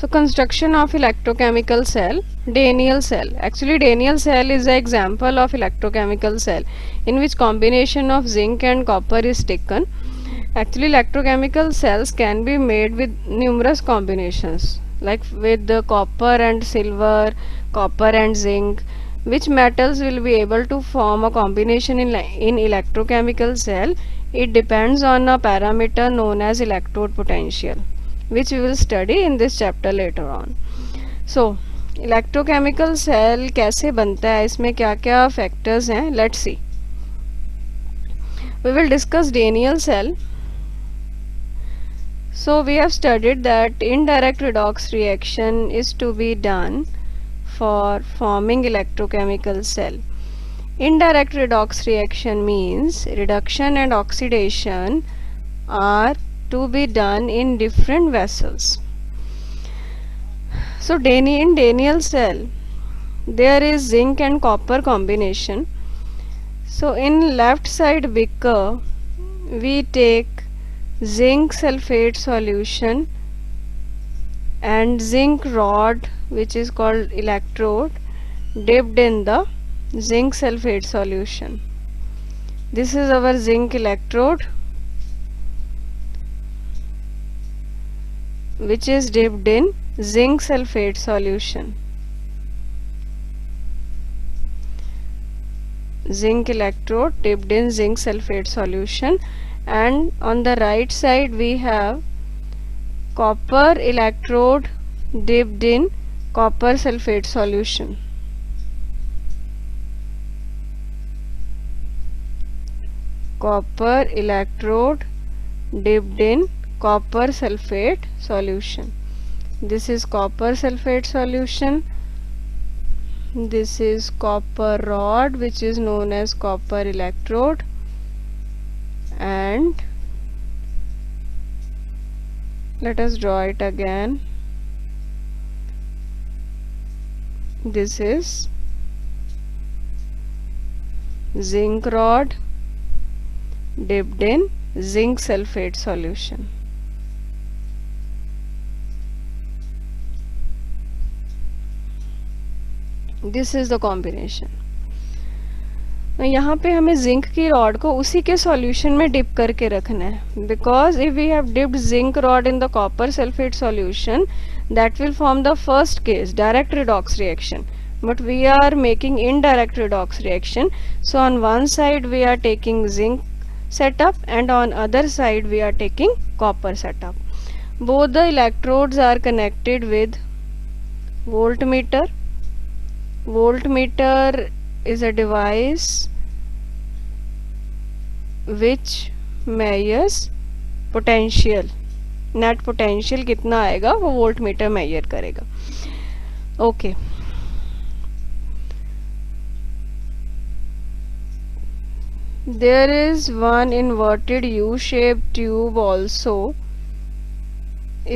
So construction of electrochemical cell, Daniell cell. Actually Daniell cell is an example of electrochemical cell in which combination of zinc and copper is taken. Actually electrochemical cells can be made with numerous combinations like with the copper and silver, copper and zinc. Which metals will be able to form a combination in electrochemical cell? It depends on a parameter known as electrode potential, which we will study in this chapter later on. So electrochemical cell कैसे बनता है, इसमें क्या क्या factors हैं, let's see. We will discuss Daniell cell. So we have studied that indirect redox reaction is to be done for forming electrochemical cell. Indirect redox reaction means reduction and oxidation are to be done in different vessels. So in Daniell cell there is zinc and copper combination. So in left side beaker we take zinc sulfate solution and zinc rod, which is called electrode, dipped in the zinc sulfate solution. This is our zinc electrode, which is dipped in zinc sulfate solution. Zinc electrode dipped in zinc sulfate solution, and on the right side we have copper electrode dipped in copper sulfate solution. Copper electrode dipped in copper sulfate solution. This is copper sulfate solution. This is copper rod, which is known as copper electrode, and let us draw it again. This is zinc rod dipped in zinc sulfate solution. This is the combination. यहाँ पे हमें zinc की rod को उसी के solution में dip करके रखना है, because if we have dipped zinc rod in the copper sulphate solution that will form the first case, direct redox reaction, but we are making indirect redox reaction. So on one side we are taking zinc setup and on other side we are taking copper setup. Both the electrodes are connected with voltmeter. Voltmeter is a device which measures potential. Net potential कितना आएगा वो volt meter measure करेगा. Okay, there is one inverted U shape tube also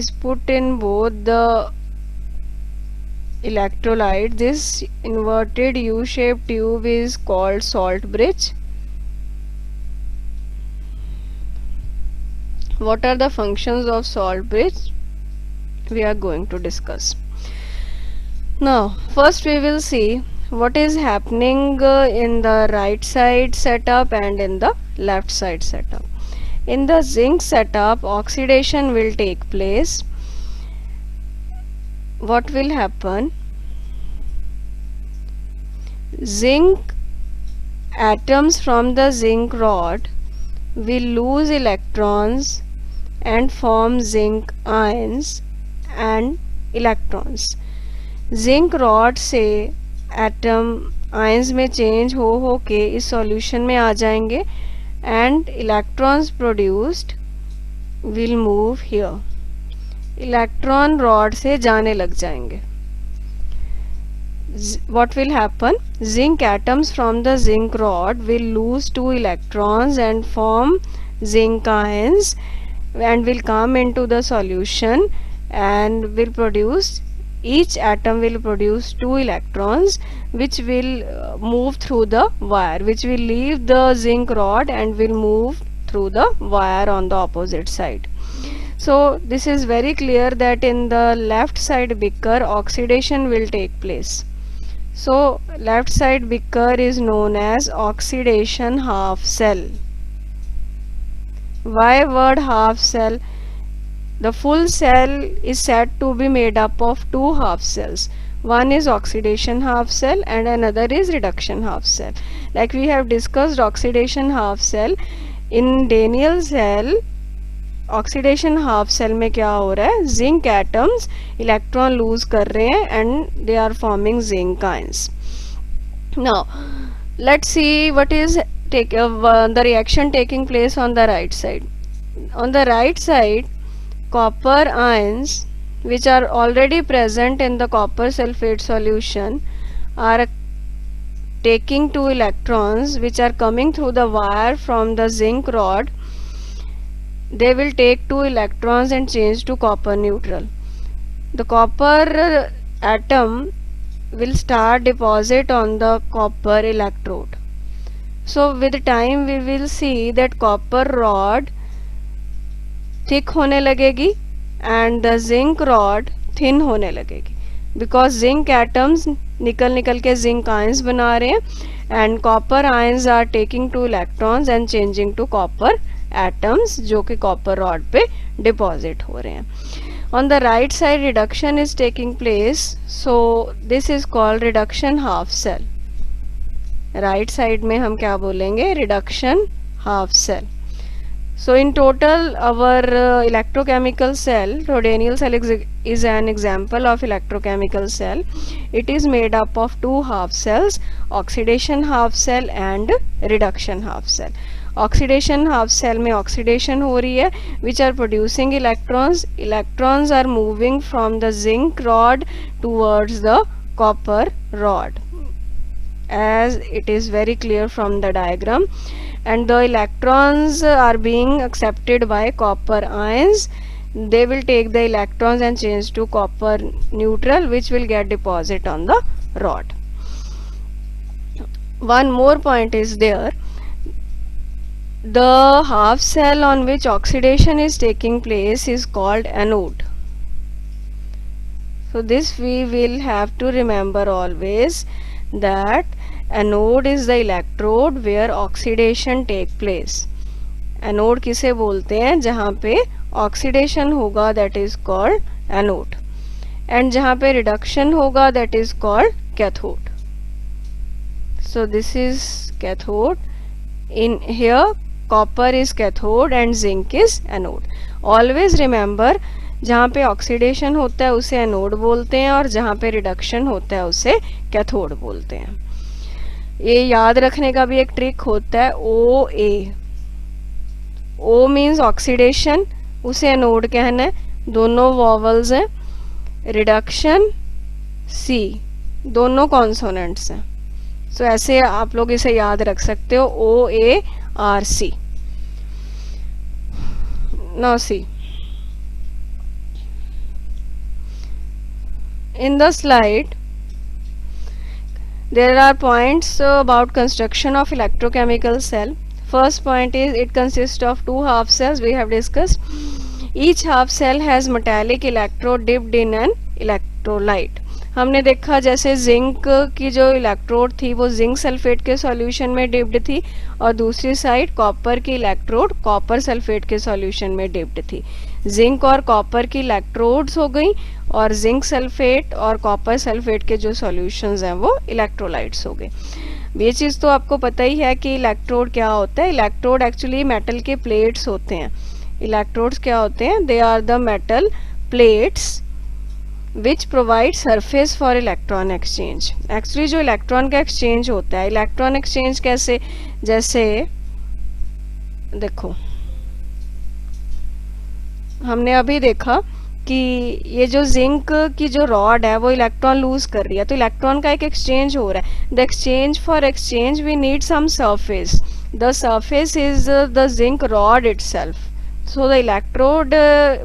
is put in both the electrolyte. This inverted U-shaped tube is called salt bridge. What are the functions of salt bridge? We are going to discuss. Now first we will see what is happening in the right side setup and in the left side setup. In the zinc setup, oxidation will take place. What will happen? Zinc atoms from the zinc rod will lose electrons and form zinc ions and electrons. Zinc rod से atom ions में change हो के इस solution में आ जाएंगे and electrons produced will move here. Electron rod से जाने लग जाएंगे. What will happen? Zinc atoms from the zinc rod will lose 2 electrons and form zinc ions and will come into the solution and will produce, each atom will produce 2 electrons which will move through the wire, which will leave the zinc rod and will move through the wire on the opposite side. So this is very clear that in the left side beaker oxidation will take place. So left side beaker is known as oxidation half cell. Why word half cell? The full cell is said to be made up of two half cells. One is oxidation half cell and another is reduction half cell. Like we have discussed oxidation half cell, in Daniell cell oxidation half cell में क्या हो रहा है, zinc atoms electron lose कर रहे हैं and they are forming zinc ions. Now let's see what is the reaction taking place on the right side. On the right side, copper ions which are already present in the copper sulfate solution are taking two electrons which are coming through the wire from the zinc rod. They will take two electrons and change to copper neutral. The copper atom will start deposit on the copper electrode. So with time we will see that copper rod thick होने लगेगी and the zinc rod thin होने लगेगी, because zinc atoms निकल के zinc ions बना रहे हैं and copper ions are taking two electrons and changing to copper atoms जो कि copper rod पे deposit हो रहे हैं. On the right side reduction is taking place, so this is called reduction half cell. Right side में हम क्या बोलेंगे, reduction half cell. So in total our electrochemical cell, Daniell cell is an example of electrochemical cell. It is made up of two half cells, oxidation half cell and reduction half cell. Oxidation half cell में oxidation हो रही है which are producing electrons. Electrons are moving from the zinc rod towards the copper rod, as it is very clear from the diagram, and the electrons are being accepted by copper ions. They will take the electrons and change to copper neutral, which will get deposit on the rod. One more point is there. The half cell on which oxidation is taking place is called anode. So this we will have to remember always, that anode is the electrode where oxidation take place. Anode किसे बोलते हैं, जहाँ पे oxidation होगा that is called anode, and जहाँ पे reduction होगा that is called cathode. So this is cathode. In here copper is cathode and zinc is anode. Always remember, जहाँ पे ऑक्सीडेशन होता है उसे एनोड बोलते हैं और जहाँ पे रिडक्शन होता है उसे कैथोड बोलते हैं. ये याद रखने का भी एक ट्रिक होता है, ओ ए. ओ मीन्स ऑक्सीडेशन, उसे एनोड कहना है, दोनों वॉवल्स हैं. रिडक्शन सी, दोनों कॉन्सोनेंट्स हैं. सो ऐसे आप लोग इसे याद रख सकते हो, O A R C. Now see, in the slide there are points about construction of electrochemical cell. First point is it consists of two half cells, we have discussed. Each half cell has metallic electrode dipped in an electrolyte. हमने देखा जैसे zinc की जो electrode थी वो zinc sulphate के solution में dipped थी और दूसरी साइड कॉपर की इलेक्ट्रोड कॉपर सल्फेट के सॉल्यूशन में डिप्ड थी. जिंक और कॉपर की इलेक्ट्रोड्स हो गई और जिंक सल्फेट और कॉपर सल्फेट के जो सॉल्यूशंस हैं वो इलेक्ट्रोलाइट्स हो गए. ये चीज़ तो आपको पता ही है कि इलेक्ट्रोड क्या होता है. इलेक्ट्रोड एक्चुअली मेटल के प्लेट्स होते हैं. इलेक्ट्रोड्स क्या होते हैं, they are the metal plates which provide surface for electron exchange. Actually जो इलेक्ट्रॉन का एक्सचेंज होता है, इलेक्ट्रॉन एक्सचेंज कैसे, जैसे देखो हमने अभी देखा कि ये जो जिंक की जो रॉड है वो इलेक्ट्रॉन लूज कर रही है, तो इलेक्ट्रॉन का एक एक्सचेंज हो रहा है. The exchange for exchange we need some surface. The surface is the zinc rod itself. So the electrode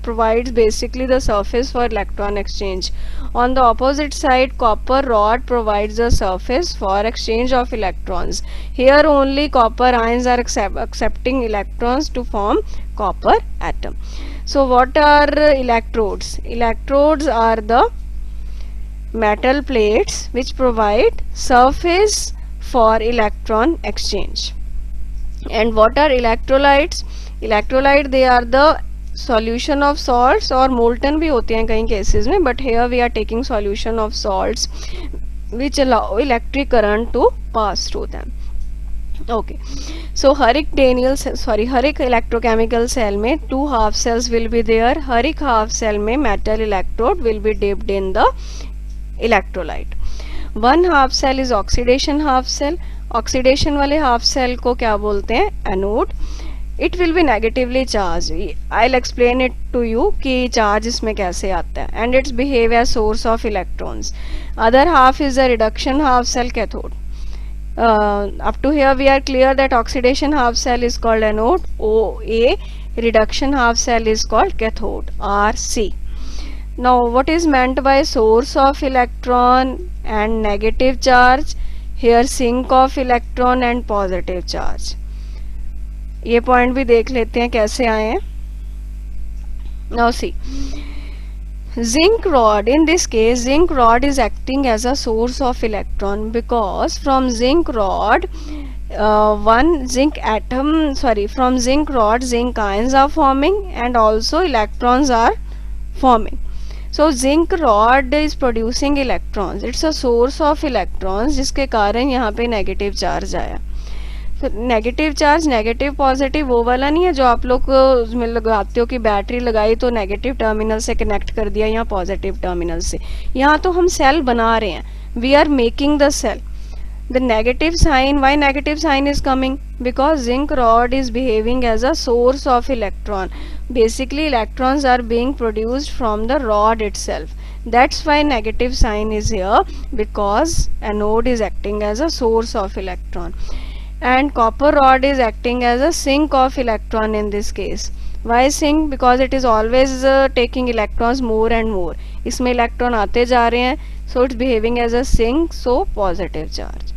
provides basically the surface for electron exchange. On the opposite side, copper rod provides the surface for exchange of electrons. Here only copper ions are accepting electrons to form copper atom. So what are electrodes? Electrodes are the metal plates which provide surface for electron exchange. And what are electrolytes? Electrolyte, they are the solution of salts, और molten भी होते हैं कई cases में, but here we are taking solution of salts which allow electric current to pass through them. Okay, so हर एक electrochemical cell में two half cells will be there. हर एक half cell में metal electrode will be dipped in the electrolyte. One half cell is oxidation half cell. Oxidation वाले half cell को क्या बोलते हैं? Anode. It will be negatively charged. I'll explain it to you कि charge इसमें कैसे आता है. And its behave as source of electrons. Other half is the reduction half cell, cathode. Up to here we are clear that oxidation half cell is called anode, OA. Reduction half cell is called cathode, RC. Now what is meant by source of electron and negative charge? Here sink of electron and positive charge. ये point भी देख लेते हैं कैसे आए हैं. Now see, zinc rod, in this case zinc rod is acting as a source of electron because from zinc rod from zinc rod zinc ions are forming and also electrons are forming. So zinc rod is producing electrons. It's a source of electrons जिसके कारण यहाँ पे negative charge आया. Negative charge, negative positive वो वाला नहीं है जो आप लोग उसमें लगाते हो कि बैटरी लगाई तो नेगेटिव टर्मिनल से कनेक्ट कर दिया या पॉजिटिव टर्मिनल से. यहाँ तो हम सेल बना रहे हैं. We are making the cell. The negative sign, why negative sign is coming? Because zinc rod is behaving as a source of electron. Basically electrons are being produced from the rod itself. That's why negative sign is here, because anode is acting as a source of electron. And copper rod is acting as a sink of electron in this case. Why sink? Because it is always taking electrons more and more. इसमें electron आते जा रहे हैं, so it's behaving as a sink, so positive charge.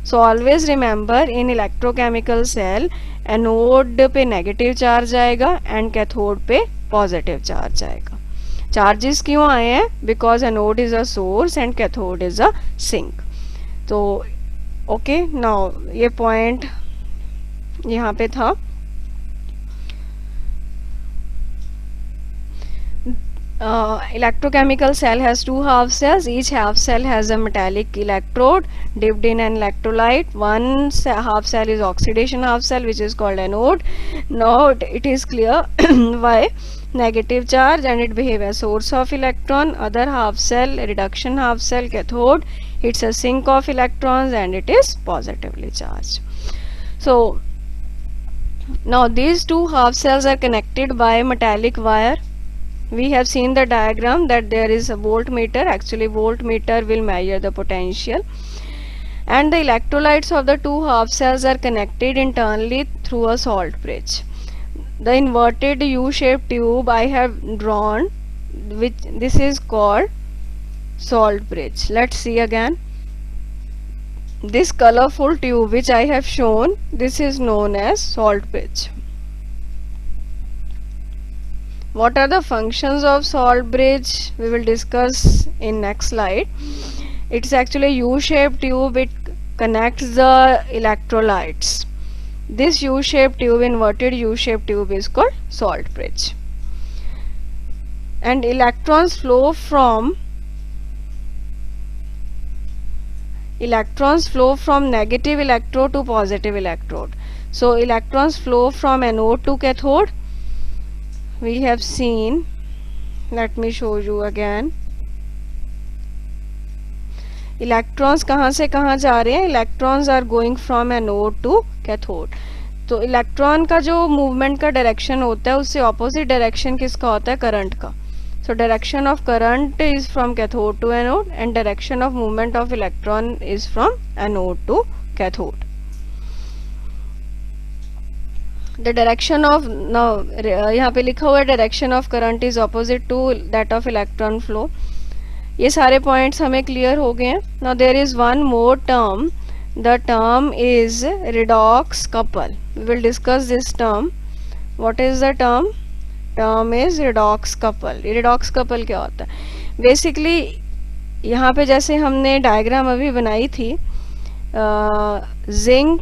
So always remember, in electrochemical cell anode पे negative charge आएगा and cathode पे positive charge आएगा. Charges क्यों आए हैं? Because anode is a source and cathode is a sink. तो okay, now ये point यहाँ पे था. Electrochemical cell has two half cells. Each half cell has a metallic electrode dipped in an electrolyte. One half cell is oxidation half cell, which is called anode. Now it is clear why negative charge and it behave as source of electron. Other half cell, reduction half cell, cathode, it's a sink of electrons and it is positively charged. So now these two half cells are connected by metallic wire. We have seen the diagram that there is a voltmeter. Actually voltmeter will measure the potential, and the electrolytes of the two half cells are connected internally through a salt bridge. The inverted U-shaped tube I have drawn, which this is called salt bridge. Let's see again. This colorful tube which I have shown, this is known as salt bridge. What are the functions of salt bridge? We will discuss in next slide. It's actually a U-shaped tube. It connects the electrolytes. This U-shaped tube, inverted U-shaped tube, is called salt bridge. And electrons flow from negative electrode to positive electrode. So electrons flow from anode to cathode. We have seen, let me show you again. Electrons कहाँ से कहाँ जा रहे हैं? Electrons are going from anode to cathode. तो electron का जो movement का डायरेक्शन होता है उससे ऑपोजिट डायरेक्शन किसका होता है? करंट का. So direction of current is from cathode to anode and direction of movement of electron is from anode to cathode. The direction of now यहाँ पे लिखा हुआ है direction of current is opposite to that of electron flow. ये सारे points हमें clear हो गए हैं. Now there is one more term, the term is redox couple. We will discuss this term. What is the term? Term is redox couple. redox couple क्या होता है? Basically यहाँ पे जैसे हमने डायग्राम अभी बनाई थी, zinc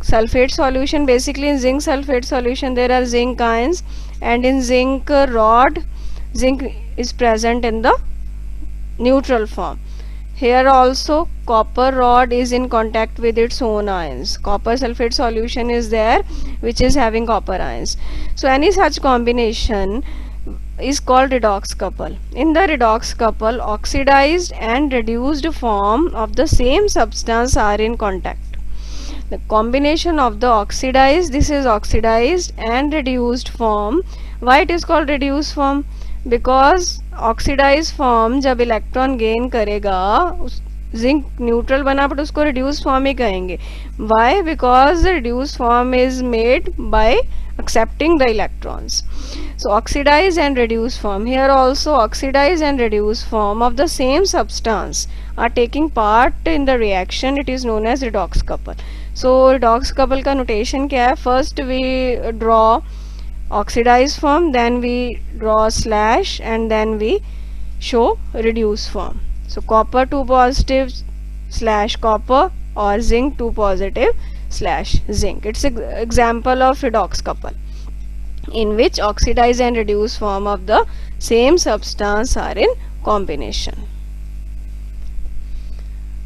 sulfate solution, basically in zinc sulfate solution there are zinc ions, and in zinc rod zinc is present in the neutral form. Here also copper rod is in contact with its own ions. Copper sulfate solution is there which is having copper ions. So any such combination is called redox couple. In the redox couple, oxidized and reduced form of the same substance are in contact. The combination of the oxidized, this is oxidized and reduced form. Why it is called reduced form? Because oxidize form जब electron gain करेगा, zinc neutral बना but उसको reduce form ही कहेंगे. Why? Because the reduce form is made by accepting the electrons. So oxidized and reduced form, here also oxidized and reduced form of the same substance are taking part in the reaction. It is known as redox couple. So redox couple का notation क्या है? First we draw oxidized form, then we draw slash, and then we show reduced form. So copper 2 positive slash copper, or zinc 2 positive slash zinc. It's an example of redox couple in which oxidized and reduced form of the same substance are in combination.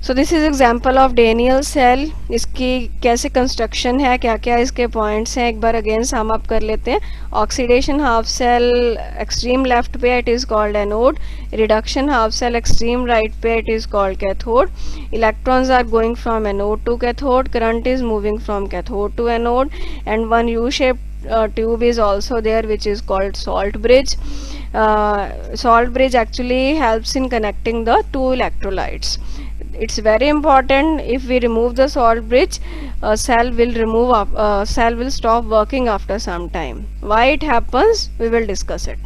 So this is example of Daniell cell. इसकी कैसे construction है, क्या क्या इसके points हैं, एक बार again sum up कर लेते हैं. Oxidation half cell extreme left पे it is called anode. Reduction half cell extreme right पे it is called cathode. Electrons are going from anode to cathode. Current is moving from cathode to anode, and one U shape tube is also there which is called salt bridge. Salt bridge actually helps in connecting the two electrolytes. It's very important. If we remove the salt bridge, cell will stop working after some time. Why it happens, we will discuss it.